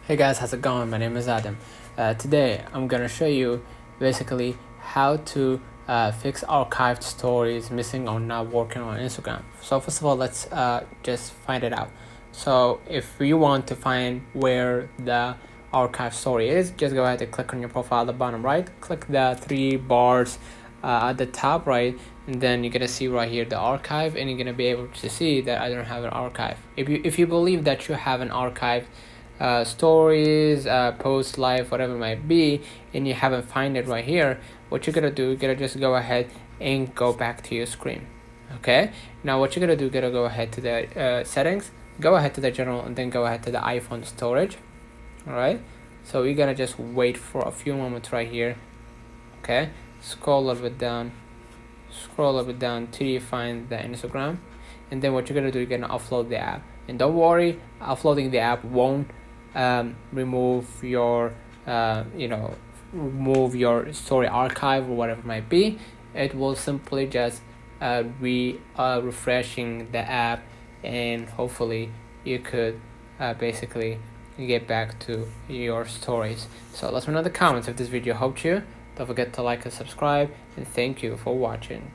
Hey guys, how's it going? My name is Adam. Today I'm gonna show you basically how to fix archived stories missing or not working on Instagram. So first of all, let's just find it out. So if you want to find where the archive story is, just go ahead and click on your profile at the bottom right. Click the three bars at the top right, and then you're gonna see right here the archive, and you're gonna be able to see that I don't have an archive. If you believe that you have an archive stories, post, live, whatever it might be, and you haven't find it right here, what you're gonna do, you're gonna just go ahead and go back to your screen. Okay, now what you're gonna do, you're gonna go ahead to the settings, go ahead to the general, and then go ahead to the iPhone storage. All right, so you're gonna just wait for a few moments right here. Okay, scroll a little bit down till you find the Instagram, and then what you're gonna do, you're gonna upload the app. And don't worry, uploading the app won't remove your remove your story archive or whatever it might be. It will simply just refreshing the app, and hopefully you could basically get back to your stories. So let me know in the comments if this video helped you. Don't forget to like and subscribe, and thank you for watching.